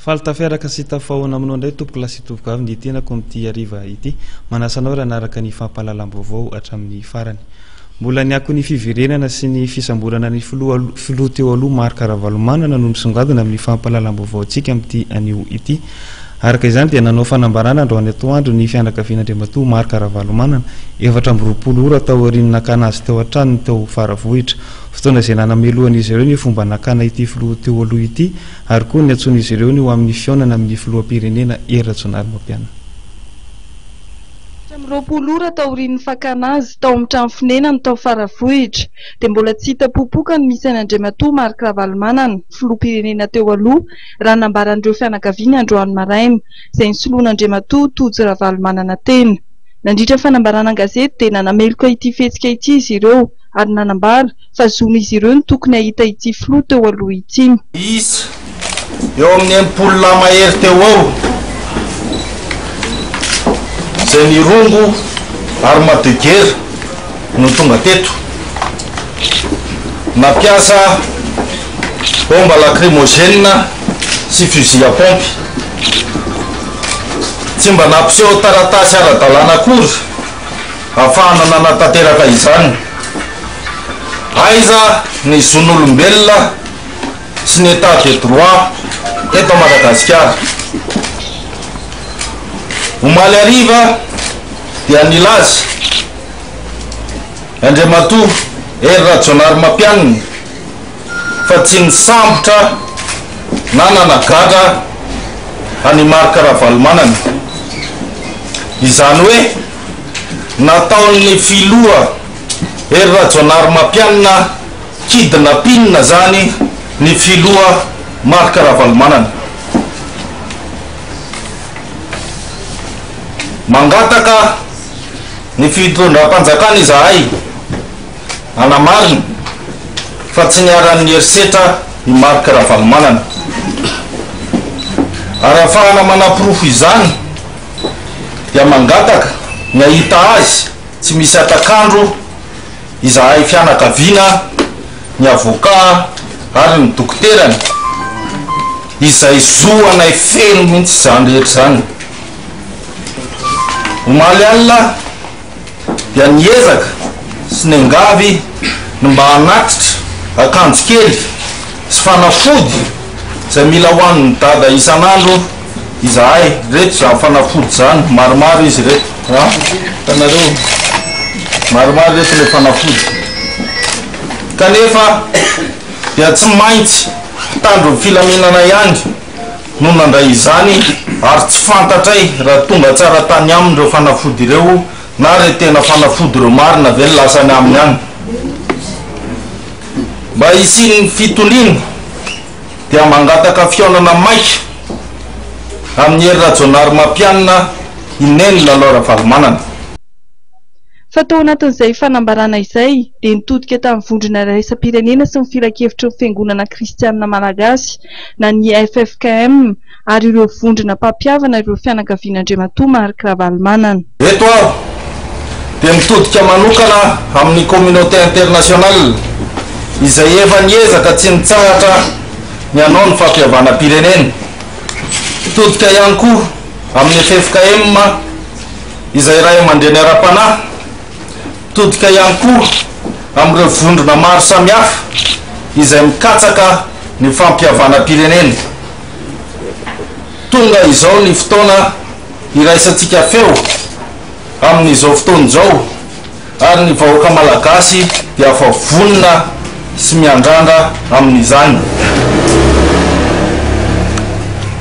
Faltafiaraka sy tafahoana aminao ndray tompoko lasy tompoko avy ny tenako amin'ity ariva ity manasanao raha naraka ny fampahalalam-baovao hatramin'ny farany mbola ny ako ny fiverenana sy ny fisamborana ny filoha teo aloha Marc Ravalomanana no misongadina amin'ny fampahalalam-baovao antsika amin'ity anio ity araka izany dia nanao fanambarana androany atoandro ny fianakavian'Andriamatoa Marc Ravalomanana 420 ora tao aoriany nakana azy teo an-tranony teo Faravohitra fotoana izay nanamelohan'izy ireo ny fomba nakana ity filoha teo aloha ity ary koa ny antsoin'izy ireo ny ho amin'ny fiaonana amin'ny filoham-pirenena Ratsonary Mapiana. Ora tao aorian'ny fakana azy tao amin'ny trano fonenany tao Faravohitra dia mbola tsy hita popoka ny misy an'Andriamatoa Marc Ravalomanana filoham-pirenena teo aloha raha nambaran'ireo fianakaviany androany maraina izay nisoloan'Andriamatoa Tojo Ravalomanana tena. Nandritra fanambarana gazety dia nanameloka ity fetsika ity izy ireo ary nanambara fa zon'izy ireo ny tokony ahita ity filoha teo aloha ity. Isa eo amin'ny 80 mahery teo ao izay nirongo ary madegera no tonga teto nampiasa bomba lacrymogène sy fusil à pompe tsy mba nampiseho taratasy ara-dalàna akory ahafahana nanatanteraka izany aiza ny zon'olombelona sy ny état de droit eto Madagasikara. Omaly ariva dia nilaza Andriamatoa Ratsonary Mapiana fa tsy nisambotra na nanagatra any Marc Ravalomanana izany hoe nataon'ny filoha Ratsonary Mapiana kidnapinina zany ny filoha Marc Ravalomanana. Mangataka ny fitondram-panjakana izahay anamarina fa tsy niaran'ny herisetra i Marc Ravalomanana ary ahafahana manapirofo izany dia mangataka ny ahita azy tsy misy atakandro izahay fianakaviana ny avoka ary ny dokterany izay zoanay feno mihitsy izany rehetra zany. Omaly alina dia niezaka sy nengavy ny mba hanatitra akanjo kely sy fanafody izay mila hoan'ny dada isan'andro izahay reto izany fanafody zany maromaro izy reto tanareo maromaro reto le fanafody kanefa dia tsy maintsy tandro filaminana ihany no nandray izany ary tsy fantatray raha tonga tsara tany amin'ireo fanafody ireo na re tena fanafody ireo marina ve ny lasany aminy any. Mba hisian'ny fitoniana dia mangataka fiaonana maika amin'ny Ratsonary Mapiana ineny lalao Ravalomanana. Fa tao anatin'izay fanambarana izay dia nitodika tamin'ny vondrona raisam-pirenena sy ny filan-kevitry ny fiangonana kristianina malagasy na ny FFKM ary ireo vondrona mpampiavana ireo fianakavian'Andriamatoa Marc Ravalomanana. Eto aho dia mitodika manokana amin'ny communauté internationale izay efa niezaka tsy nitsahatra ny anao ny fampiavana-pirenena. Mitodika ihany koa amin'ny FFKM izay ray aman-dreny ara-panahy. Mitodika ihany koa amin'ireo vondrona maro samihafa izay mikatsaka ny fampiavana-pirenena. Tonga izao ny fotoana iraisantsika feo amin'izao fotoana izao ary ny vahoaka malagasy dia afa vonona sy miandrandra amin'izany.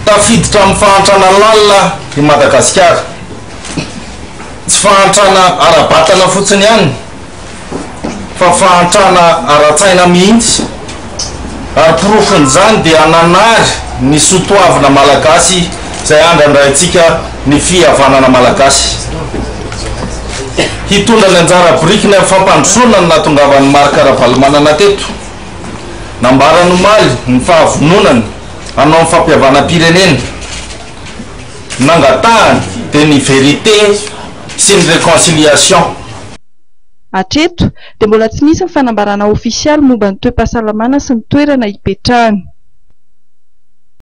Tafiditra amin'ny fahantrana lalina i Madagasikara. Tsy fahantrana ara-batana fotsiny ihany fa fahantrana ara-tsaina mihitsy ary porofon'izany dia nanary ny sotoavina malagasy izay andrandrayntsika ny fihavanana malagasy. Hitondra ny anjara biriky ny fampandrosoana ny nahatongavan'ny Marc Ravalomanana teto. Nambarany Omaly ny fahavononany hanao ny fampiavana-pirenena. Nangatahany dia ny vérité sy ny réconciliation. Hatreto dia mbola tsy misy ny fanambarana ofisialy momba ny toe-pahasalamana sy ny toerana hipetrahany.